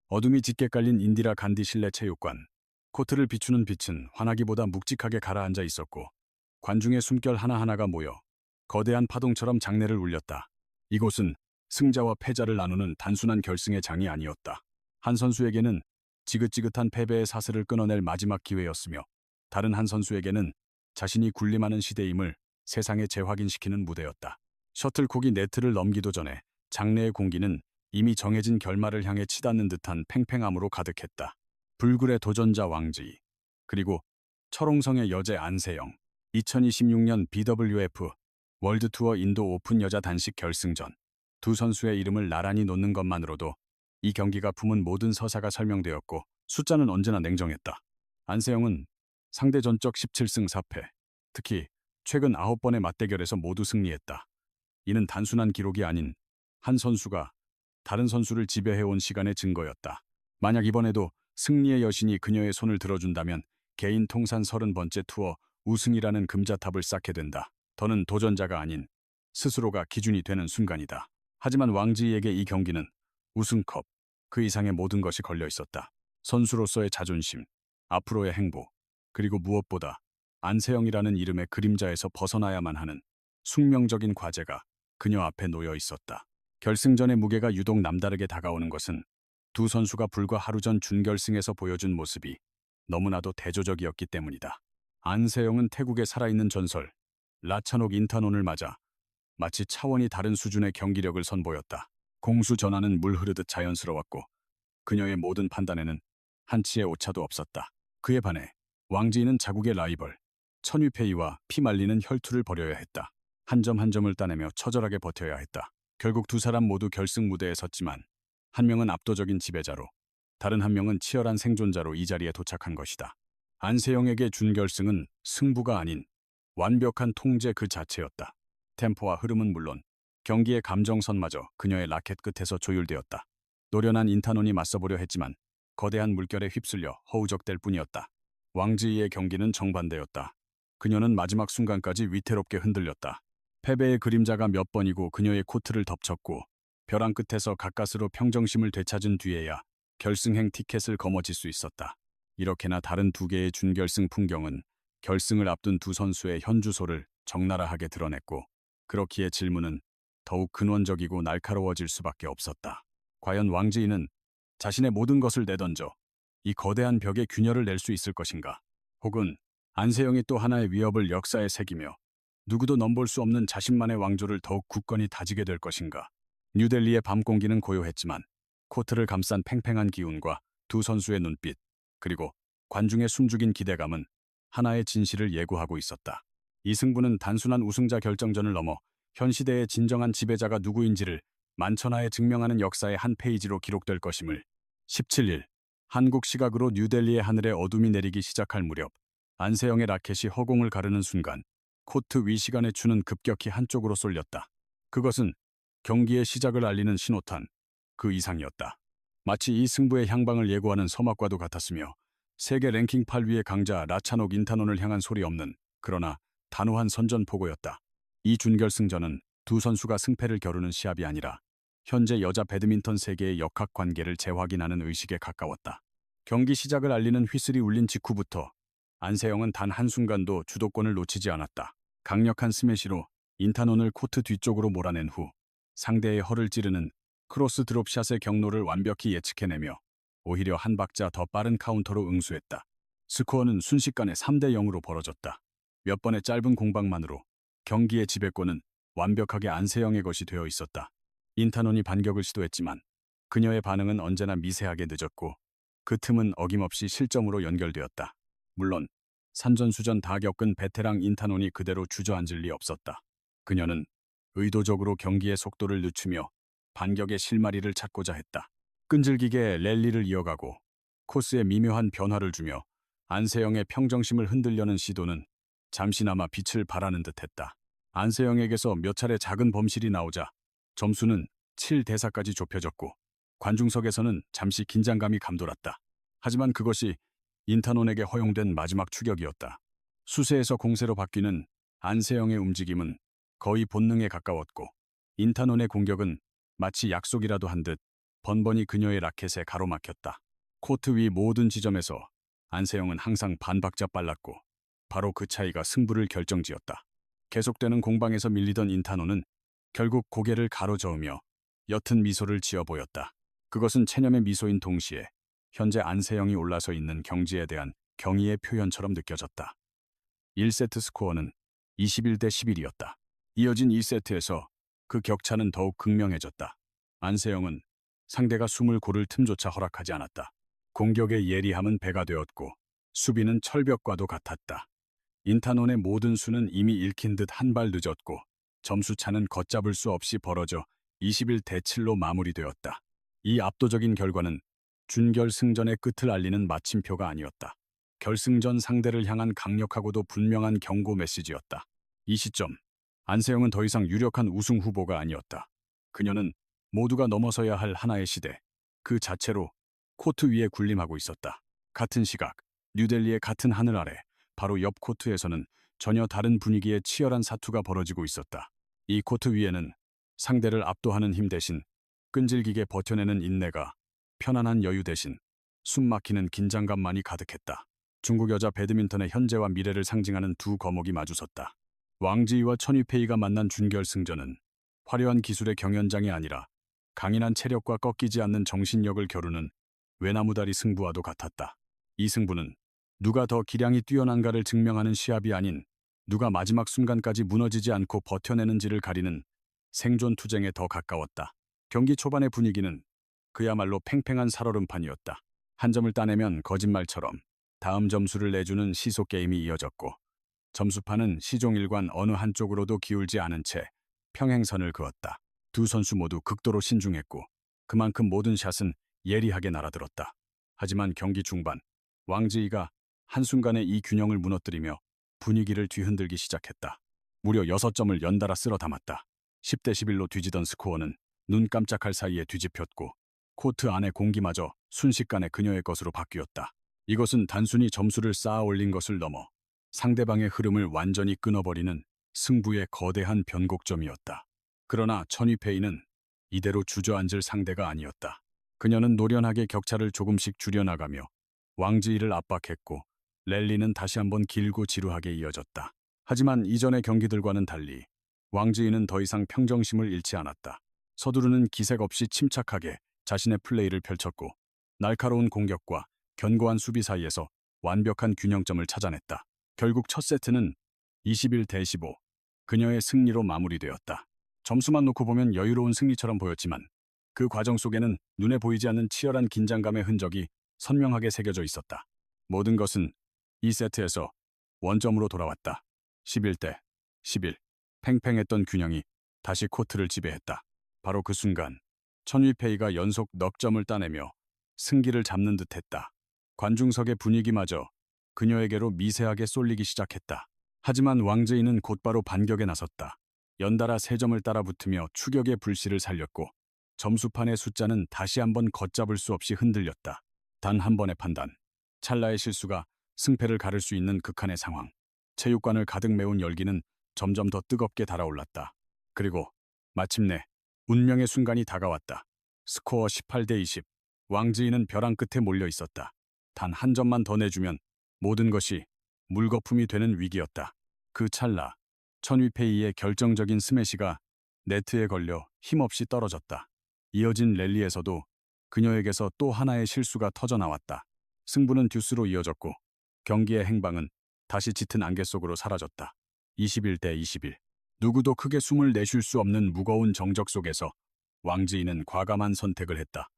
어둠이 짙게 깔린 인디라 간디 실내 체육관. 코트를 비추는 빛은 환하기보다 묵직하게 가라앉아 있었고 관중의 숨결 하나하나가 모여 거대한 파동처럼 장내를 울렸다. 이곳은 승자와 패자를 나누는 단순한 결승의 장이 아니었다. 한 선수에게는 지긋지긋한 패배의 사슬을 끊어낼 마지막 기회였으며 다른 한 선수에게는 자신이 군림하는 시대임을 세상에 재확인시키는 무대였다. 셔틀콕이 네트를 넘기도 전에 장내의 공기는 이미 정해진 결말을 향해 치닫는 듯한 팽팽함으로 가득했다. 불굴의 도전자 왕지희, 그리고 철옹성의 여제 안세영. 2026년 BWF 월드투어 인도 오픈 여자 단식 결승전. 두 선수의 이름을 나란히 놓는 것만으로도 이 경기가 품은 모든 서사가 설명되었고 숫자는 언제나 냉정했다. 안세영은 상대 전적 17승 4패, 특히 최근 9번의 맞대결에서 모두 승리했다. 이는 단순한 기록이 아닌 한 선수가 다른 선수를 지배해온 시간의 증거였다. 만약 이번에도 승리의 여신이 그녀의 손을 들어준다면 개인 통산 30번째 투어 우승이라는 금자탑을 쌓게 된다. 더는 도전자가 아닌 스스로가 기준이 되는 순간이다. 하지만 왕지희에게 이 경기는 우승컵, 그 이상의 모든 것이 걸려 있었다. 선수로서의 자존심, 앞으로의 행복, 그리고 무엇보다 안세영이라는 이름의 그림자에서 벗어나야만 하는 숙명적인 과제가 그녀 앞에 놓여 있었다. 결승전의 무게가 유독 남다르게 다가오는 것은 두 선수가 불과 하루 전 준결승에서 보여준 모습이 너무나도 대조적이었기 때문이다. 안세영은 태국의 살아있는 전설, 라차녹 인타논을 맞아 마치 차원이 다른 수준의 경기력을 선보였다. 공수 전환은 물 흐르듯 자연스러웠고 그녀의 모든 판단에는 한치의 오차도 없었다. 그에 반해 왕지희는 자국의 라이벌, 천유페이와 피말리는 혈투를 벌여야 했다. 한 점 한 점을 따내며 처절하게 버텨야 했다. 결국 두 사람 모두 결승 무대에 섰지만 한 명은 압도적인 지배자로, 다른 한 명은 치열한 생존자로 이 자리에 도착한 것이다. 안세영에게 준결승은 승부가 아닌 완벽한 통제 그 자체였다. 템포와 흐름은 물론 경기의 감정선마저 그녀의 라켓 끝에서 조율되었다. 노련한 인타논이 맞서보려 했지만 거대한 물결에 휩쓸려 허우적댈 뿐이었다. 왕지희의 경기는 정반대였다. 그녀는 마지막 순간까지 위태롭게 흔들렸다. 패배의 그림자가 몇 번이고 그녀의 코트를 덮쳤고 벼랑 끝에서 가까스로 평정심을 되찾은 뒤에야 결승행 티켓을 거머쥘 수 있었다. 이렇게나 다른 두 개의 준결승 풍경은 결승을 앞둔 두 선수의 현주소를 적나라하게 드러냈고 그렇기에 질문은 더욱 근원적이고 날카로워질 수밖에 없었다. 과연 왕지희는 자신의 모든 것을 내던져 이 거대한 벽에 균열을 낼 수 있을 것인가? 혹은 안세영이 또 하나의 위협을 역사에 새기며 누구도 넘볼 수 없는 자신만의 왕조를 더욱 굳건히 다지게 될 것인가? 뉴델리의 밤 공기는 고요했지만 코트를 감싼 팽팽한 기운과 두 선수의 눈빛, 그리고 관중의 숨죽인 기대감은 하나의 진실을 예고하고 있었다. 이 승부는 단순한 우승자 결정전을 넘어 현 시대의 진정한 지배자가 누구인지를 만천하에 증명하는 역사의 한 페이지로 기록될 것임을. 17일, 한국 시각으로 뉴델리의 하늘에 어둠이 내리기 시작할 무렵 안세영의 라켓이 허공을 가르는 순간 코트 위 시간의 추는 급격히 한쪽으로 쏠렸다. 그것은 경기의 시작을 알리는 신호탄, 그 이상이었다. 마치 이 승부의 향방을 예고하는 서막과도 같았으며 세계 랭킹 8위의 강자 라차녹 인타논을 향한 소리 없는, 그러나 단호한 선전포고였다. 이 준결승전은 두 선수가 승패를 겨루는 시합이 아니라 현재 여자 배드민턴 세계의 역학관계를 재확인하는 의식에 가까웠다. 경기 시작을 알리는 휘슬이 울린 직후부터 안세영은 단 한순간도 주도권을 놓치지 않았다. 강력한 스매시로 인타논을 코트 뒤쪽으로 몰아낸 후 상대의 허를 찌르는 크로스 드롭샷의 경로를 완벽히 예측해내며 오히려 한 박자 더 빠른 카운터로 응수했다. 스코어는 순식간에 3대 0으로 벌어졌다. 몇 번의 짧은 공방만으로 경기의 지배권은 완벽하게 안세영의 것이 되어 있었다. 인타논이 반격을 시도했지만 그녀의 반응은 언제나 미세하게 늦었고 그 틈은 어김없이 실점으로 연결되었다. 물론 산전수전 다 겪은 베테랑 인타논이 그대로 주저앉을 리 없었다. 그녀는 의도적으로 경기의 속도를 늦추며 반격의 실마리를 찾고자 했다. 끈질기게 랠리를 이어가고 코스에 미묘한 변화를 주며 안세영의 평정심을 흔들려는 시도는 잠시나마 빛을 발하는 듯했다. 안세영에게서 몇 차례 작은 범실이 나오자 점수는 7대4까지 좁혀졌고 관중석에서는 잠시 긴장감이 감돌았다. 하지만 그것이 인타논에게 허용된 마지막 추격이었다. 수세에서 공세로 바뀌는 안세영의 움직임은 거의 본능에 가까웠고 인타논의 공격은 마치 약속이라도 한 듯 번번이 그녀의 라켓에 가로막혔다. 코트 위 모든 지점에서 안세영은 항상 반박자 빨랐고 바로 그 차이가 승부를 결정지었다. 계속되는 공방에서 밀리던 인타노는 결국 고개를 가로저으며 옅은 미소를 지어 보였다. 그것은 체념의 미소인 동시에 현재 안세영이 올라서 있는 경지에 대한 경의의 표현처럼 느껴졌다. 1세트 스코어는 21대 11이었다. 이어진 2세트에서 그 격차는 더욱 극명해졌다. 안세영은 상대가 숨을 고를 틈조차 허락하지 않았다. 공격의 예리함은 배가 되었고 수비는 철벽과도 같았다. 인타논의 모든 수는 이미 읽힌 듯 한 발 늦었고 점수차는 걷잡을 수 없이 벌어져 21대 7로 마무리되었다. 이 압도적인 결과는 준결승전의 끝을 알리는 마침표가 아니었다. 결승전 상대를 향한 강력하고도 분명한 경고 메시지였다. 이 시점, 안세영은 더 이상 유력한 우승 후보가 아니었다. 그녀는 모두가 넘어서야 할 하나의 시대, 그 자체로 코트 위에 군림하고 있었다. 같은 시각, 뉴델리의 같은 하늘 아래, 바로 옆 코트에서는 전혀 다른 분위기의 치열한 사투가 벌어지고 있었다. 이 코트 위에는 상대를 압도하는 힘 대신 끈질기게 버텨내는 인내가, 편안한 여유 대신 숨막히는 긴장감만이 가득했다. 중국 여자 배드민턴의 현재와 미래를 상징하는 두 거목이 마주섰다. 왕지이와 천유페이가 만난 준결승전은 화려한 기술의 경연장이 아니라 강인한 체력과 꺾이지 않는 정신력을 겨루는 외나무다리 승부와도 같았다. 이 승부는 누가 더 기량이 뛰어난가를 증명하는 시합이 아닌 누가 마지막 순간까지 무너지지 않고 버텨내는지를 가리는 생존 투쟁에 더 가까웠다. 경기 초반의 분위기는 그야말로 팽팽한 살얼음판이었다. 한 점을 따내면 거짓말처럼 다음 점수를 내주는 시속 게임이 이어졌고 점수판은 시종일관 어느 한쪽으로도 기울지 않은 채 평행선을 그었다. 두 선수 모두 극도로 신중했고 그만큼 모든 샷은 예리하게 날아들었다. 하지만 경기 중반 왕지이가 한순간에 이 균형을 무너뜨리며 분위기를 뒤흔들기 시작했다. 무려 6점을 연달아 쓸어 담았다. 10대 11로 뒤지던 스코어는 눈 깜짝할 사이에 뒤집혔고 코트 안의 공기마저 순식간에 그녀의 것으로 바뀌었다. 이것은 단순히 점수를 쌓아 올린 것을 넘어 상대방의 흐름을 완전히 끊어버리는 승부의 거대한 변곡점이었다. 그러나 천위페이는 이대로 주저앉을 상대가 아니었다. 그녀는 노련하게 격차를 조금씩 줄여나가며 왕지이를 압박했고 랠리는 다시 한번 길고 지루하게 이어졌다. 하지만 이전의 경기들과는 달리 왕지이는 더 이상 평정심을 잃지 않았다. 서두르는 기색 없이 침착하게 자신의 플레이를 펼쳤고 날카로운 공격과 견고한 수비 사이에서 완벽한 균형점을 찾아냈다. 결국 첫 세트는 21대 15, 그녀의 승리로 마무리되었다. 점수만 놓고 보면 여유로운 승리처럼 보였지만 그 과정 속에는 눈에 보이지 않는 치열한 긴장감의 흔적이 선명하게 새겨져 있었다. 모든 것은 2세트에서 원점으로 돌아왔다. 11대 11, 팽팽했던 균형이 다시 코트를 지배했다. 바로 그 순간 천위페이가 연속 넉 점을 따내며 승기를 잡는 듯했다. 관중석의 분위기마저 그녀에게로 미세하게 쏠리기 시작했다. 하지만 왕제이는 곧바로 반격에 나섰다. 연달아 3점을 따라붙으며 추격의 불씨를 살렸고 점수판의 숫자는 다시 한번 걷잡을 수 없이 흔들렸다. 단 한 번의 판단, 찰나의 실수가 승패를 가를 수 있는 극한의 상황. 체육관을 가득 메운 열기는 점점 더 뜨겁게 달아올랐다. 그리고 마침내 운명의 순간이 다가왔다. 스코어 18대 20. 왕지이는 벼랑 끝에 몰려 있었다. 단 한 점만 더 내주면 모든 것이 물거품이 되는 위기였다. 그 찰나, 천위페이의 결정적인 스매시가 네트에 걸려 힘없이 떨어졌다. 이어진 랠리에서도 그녀에게서 또 하나의 실수가 터져나왔다. 승부는 듀스로 이어졌고 경기의 행방은 다시 짙은 안개 속으로 사라졌다. 21대 21. 누구도 크게 숨을 내쉴 수 없는 무거운 정적 속에서 왕지이는 과감한 선택을 했다.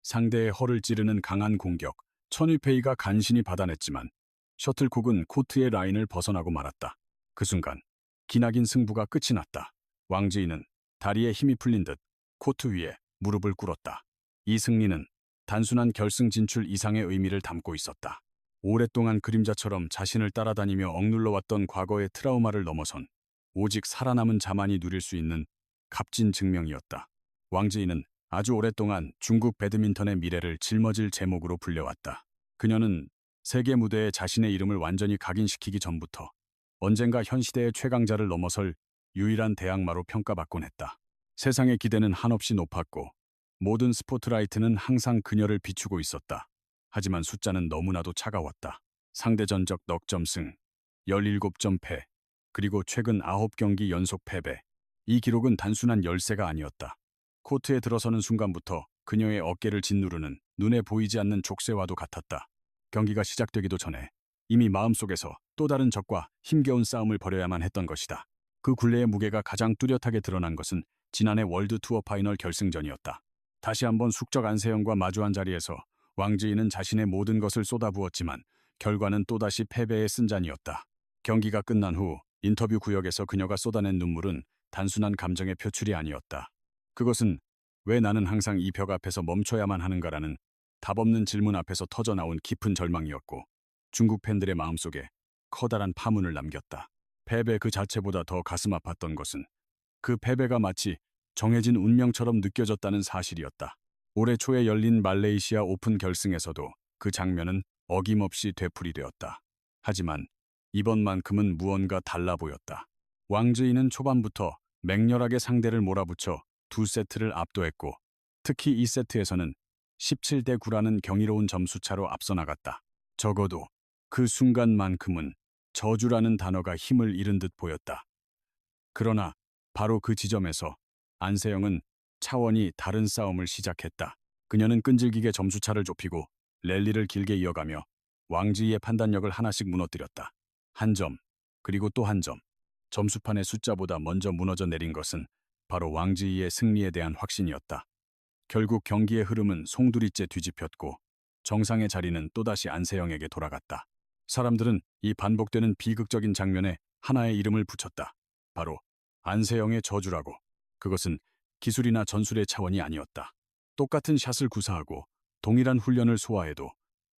상대의 허를 찌르는 강한 공격, 천위페이가 간신히 받아냈지만 셔틀콕은 코트의 라인을 벗어나고 말았다. 그 순간 기나긴 승부가 끝이 났다. 왕지이는 다리에 힘이 풀린 듯 코트 위에 무릎을 꿇었다. 이 승리는 단순한 결승 진출 이상의 의미를 담고 있었다. 오랫동안 그림자처럼 자신을 따라다니며 억눌러왔던 과거의 트라우마를 넘어선 오직 살아남은 자만이 누릴 수 있는 값진 증명이었다. 왕지이는 아주 오랫동안 중국 배드민턴의 미래를 짊어질 제목으로 불려왔다. 그녀는 세계 무대에 자신의 이름을 완전히 각인시키기 전부터 언젠가 현 시대의 최강자를 넘어설 유일한 대항마로 평가받곤 했다. 세상의 기대는 한없이 높았고 모든 스포트라이트는 항상 그녀를 비추고 있었다. 하지만 숫자는 너무나도 차가웠다. 상대 전적 넉 점 승, 17점 패, 그리고 최근 9경기 연속 패배. 이 기록은 단순한 열세가 아니었다. 코트에 들어서는 순간부터 그녀의 어깨를 짓누르는 눈에 보이지 않는 족쇄와도 같았다. 경기가 시작되기도 전에 이미 마음속에서 또 다른 적과 힘겨운 싸움을 벌여야만 했던 것이다. 그 굴레의 무게가 가장 뚜렷하게 드러난 것은 지난해 월드 투어 파이널 결승전이었다. 다시 한번 숙적 안세영과 마주한 자리에서 왕지인은 자신의 모든 것을 쏟아부었지만 결과는 또다시 패배의 쓴잔이었다. 경기가 끝난 후 인터뷰 구역에서 그녀가 쏟아낸 눈물은 단순한 감정의 표출이 아니었다. 그것은 왜 나는 항상 이 벽 앞에서 멈춰야만 하는가라는 답없는 질문 앞에서 터져나온 깊은 절망이었고, 중국 팬들의 마음속에 커다란 파문을 남겼다. 패배 그 자체보다 더 가슴 아팠던 것은 그 패배가 마치 정해진 운명처럼 느껴졌다는 사실이었다. 올해 초에 열린 말레이시아 오픈 결승에서도 그 장면은 어김없이 되풀이되었다. 하지만 이번만큼은 무언가 달라 보였다. 왕즈이는 초반부터 맹렬하게 상대를 몰아붙여 두 세트를 압도했고, 특히 2세트에서는 17대 9라는 경이로운 점수차로 앞서 나갔다. 적어도 그 순간만큼은 저주라는 단어가 힘을 잃은 듯 보였다. 그러나 바로 그 지점에서 안세영은 차원이 다른 싸움을 시작했다. 그녀는 끈질기게 점수차를 좁히고 랠리를 길게 이어가며 왕지희의 판단력을 하나씩 무너뜨렸다. 한 점, 그리고 또 한 점. 점수판의 숫자보다 먼저 무너져 내린 것은 바로 왕지희의 승리에 대한 확신이었다. 결국 경기의 흐름은 송두리째 뒤집혔고 정상의 자리는 또다시 안세영에게 돌아갔다. 사람들은 이 반복되는 비극적인 장면에 하나의 이름을 붙였다. 바로 안세영의 저주라고. 그것은 기술이나 전술의 차원이 아니었다. 똑같은 샷을 구사하고 동일한 훈련을 소화해도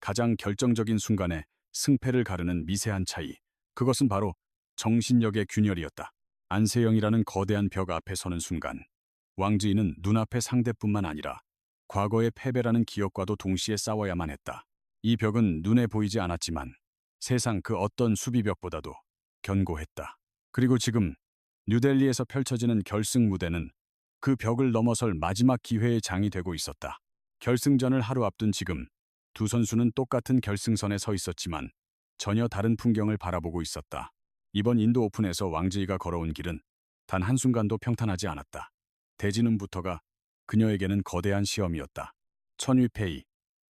가장 결정적인 순간에 승패를 가르는 미세한 차이. 그것은 바로 정신력의 균열이었다. 안세영이라는 거대한 벽 앞에 서는 순간 왕지희는 눈앞의 상대뿐만 아니라 과거의 패배라는 기억과도 동시에 싸워야만 했다. 이 벽은 눈에 보이지 않았지만 세상 그 어떤 수비벽보다도 견고했다. 그리고 지금 뉴델리에서 펼쳐지는 결승 무대는 그 벽을 넘어설 마지막 기회의 장이 되고 있었다. 결승전을 하루 앞둔 지금 두 선수는 똑같은 결승선에 서 있었지만 전혀 다른 풍경을 바라보고 있었다. 이번 인도 오픈에서 왕지희가 걸어온 길은 단 한순간도 평탄하지 않았다. 대진음부터가 그녀에게는 거대한 시험이었다. 천위페이,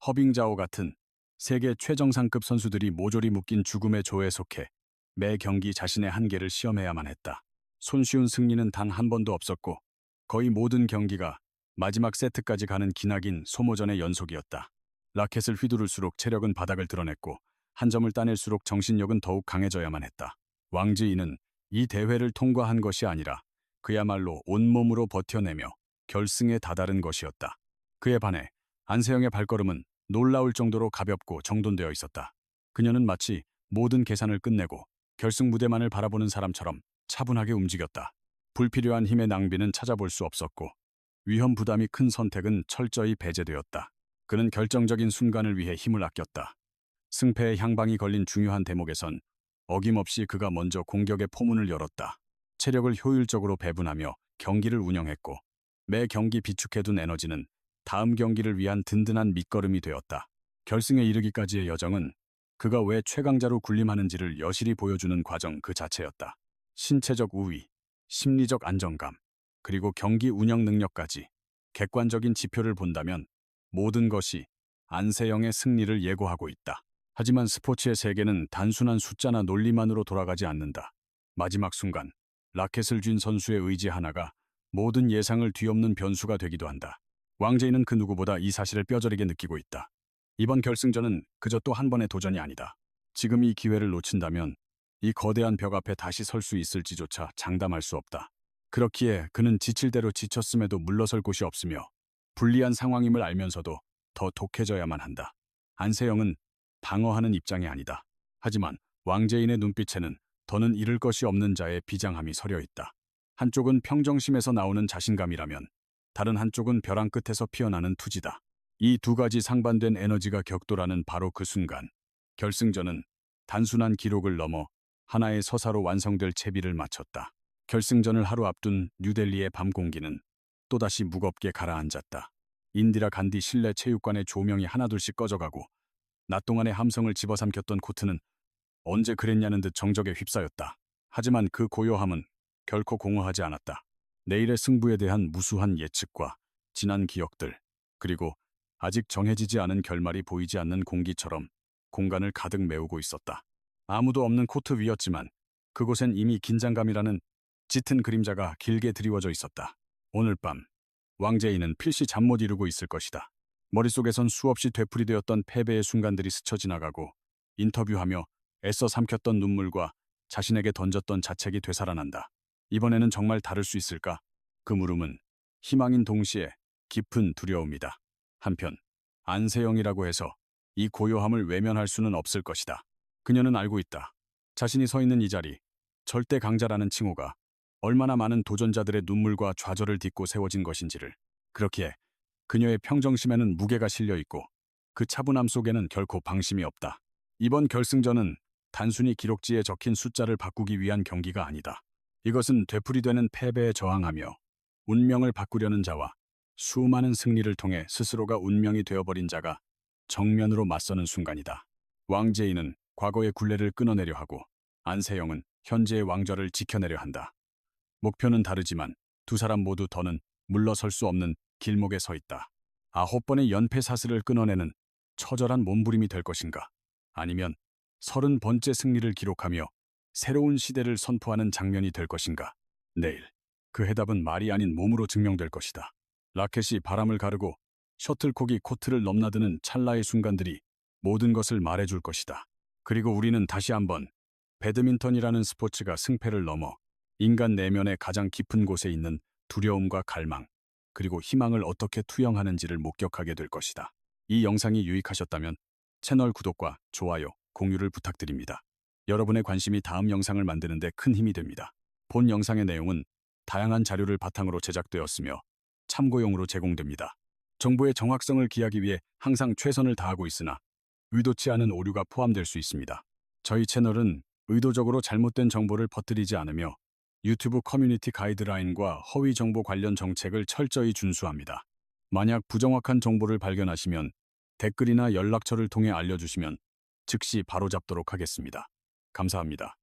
허빙자오 같은 세계 최정상급 선수들이 모조리 묶인 죽음의 조에 속해 매 경기 자신의 한계를 시험해야만 했다. 손쉬운 승리는 단 한 번도 없었고 거의 모든 경기가 마지막 세트까지 가는 기나긴 소모전의 연속이었다. 라켓을 휘두를수록 체력은 바닥을 드러냈고 한 점을 따낼수록 정신력은 더욱 강해져야만 했다. 왕지희는 이 대회를 통과한 것이 아니라 그야말로 온몸으로 버텨내며 결승에 다다른 것이었다. 그에 반해 안세영의 발걸음은 놀라울 정도로 가볍고 정돈되어 있었다. 그녀는 마치 모든 계산을 끝내고 결승 무대만을 바라보는 사람처럼 차분하게 움직였다. 불필요한 힘의 낭비는 찾아볼 수 없었고 위험 부담이 큰 선택은 철저히 배제되었다. 그는 결정적인 순간을 위해 힘을 아꼈다. 승패의 향방이 걸린 중요한 대목에선 어김없이 그가 먼저 공격의 포문을 열었다. 체력을 효율적으로 배분하며 경기를 운영했고 매 경기 비축해둔 에너지는 다음 경기를 위한 든든한 밑거름이 되었다. 결승에 이르기까지의 여정은 그가 왜 최강자로 군림하는지를 여실히 보여주는 과정 그 자체였다. 신체적 우위, 심리적 안정감, 그리고 경기 운영 능력까지 객관적인 지표를 본다면 모든 것이 안세영의 승리를 예고하고 있다. 하지만 스포츠의 세계는 단순한 숫자나 논리만으로 돌아가지 않는다. 마지막 순간, 라켓을 쥔 선수의 의지 하나가 모든 예상을 뒤엎는 변수가 되기도 한다. 왕제이는 그 누구보다 이 사실을 뼈저리게 느끼고 있다. 이번 결승전은 그저 또 한 번의 도전이 아니다. 지금 이 기회를 놓친다면 이 거대한 벽 앞에 다시 설 수 있을지조차 장담할 수 없다. 그렇기에 그는 지칠 대로 지쳤음에도 물러설 곳이 없으며 불리한 상황임을 알면서도 더 독해져야만 한다. 안세영은 방어하는 입장이 아니다. 하지만 왕제인의 눈빛에는 더는 잃을 것이 없는 자의 비장함이 서려 있다. 한쪽은 평정심에서 나오는 자신감이라면 다른 한쪽은 벼랑 끝에서 피어나는 투지다. 이 두 가지 상반된 에너지가 격돌하는 바로 그 순간, 결승전은 단순한 기록을 넘어 하나의 서사로 완성될 채비를 마쳤다. 결승전을 하루 앞둔 뉴델리의 밤 공기는 또다시 무겁게 가라앉았다. 인디라 간디 실내 체육관의 조명이 하나둘씩 꺼져가고 낮 동안의 함성을 집어삼켰던 코트는 언제 그랬냐는 듯 정적에 휩싸였다. 하지만 그 고요함은 결코 공허하지 않았다. 내일의 승부에 대한 무수한 예측과 지난 기억들, 그리고 아직 정해지지 않은 결말이 보이지 않는 공기처럼 공간을 가득 메우고 있었다. 아무도 없는 코트 위였지만 그곳엔 이미 긴장감이라는 짙은 그림자가 길게 드리워져 있었다. 오늘 밤 왕제이는 필시 잠 못 이루고 있을 것이다. 머릿속에선 수없이 되풀이되었던 패배의 순간들이 스쳐 지나가고 인터뷰하며 애써 삼켰던 눈물과 자신에게 던졌던 자책이 되살아난다. 이번에는 정말 다를 수 있을까? 그 물음은 희망인 동시에 깊은 두려움이다. 한편 안세영이라고 해서 이 고요함을 외면할 수는 없을 것이다. 그녀는 알고 있다. 자신이 서 있는 이 자리, 절대 강자라는 칭호가 얼마나 많은 도전자들의 눈물과 좌절을 딛고 세워진 것인지를. 그렇기에 그녀의 평정심에는 무게가 실려 있고 그 차분함 속에는 결코 방심이 없다. 이번 결승전은 단순히 기록지에 적힌 숫자를 바꾸기 위한 경기가 아니다. 이것은 되풀이되는 패배에 저항하며 운명을 바꾸려는 자와 수많은 승리를 통해 스스로가 운명이 되어버린 자가 정면으로 맞서는 순간이다. 왕제이는 과거의 굴레를 끊어내려 하고 안세영은 현재의 왕좌를 지켜내려 한다. 목표는 다르지만 두 사람 모두 더는 물러설 수 없는 길목에 서 있다. 9번의 연패 사슬을 끊어내는 처절한 몸부림이 될 것인가? 아니면 30번째 승리를 기록하며 새로운 시대를 선포하는 장면이 될 것인가? 내일 그 해답은 말이 아닌 몸으로 증명될 것이다. 라켓이 바람을 가르고 셔틀콕이 코트를 넘나드는 찰나의 순간들이 모든 것을 말해줄 것이다. 그리고 우리는 다시 한번 배드민턴이라는 스포츠가 승패를 넘어 인간 내면의 가장 깊은 곳에 있는 두려움과 갈망, 그리고 희망을 어떻게 투영하는지를 목격하게 될 것이다. 이 영상이 유익하셨다면 채널 구독과 좋아요, 공유를 부탁드립니다. 여러분의 관심이 다음 영상을 만드는 데 큰 힘이 됩니다. 본 영상의 내용은 다양한 자료를 바탕으로 제작되었으며 참고용으로 제공됩니다. 정보의 정확성을 기하기 위해 항상 최선을 다하고 있으나 의도치 않은 오류가 포함될 수 있습니다. 저희 채널은 의도적으로 잘못된 정보를 퍼뜨리지 않으며 유튜브 커뮤니티 가이드라인과 허위 정보 관련 정책을 철저히 준수합니다. 만약 부정확한 정보를 발견하시면 댓글이나 연락처를 통해 알려주시면 즉시 바로잡도록 하겠습니다. 감사합니다.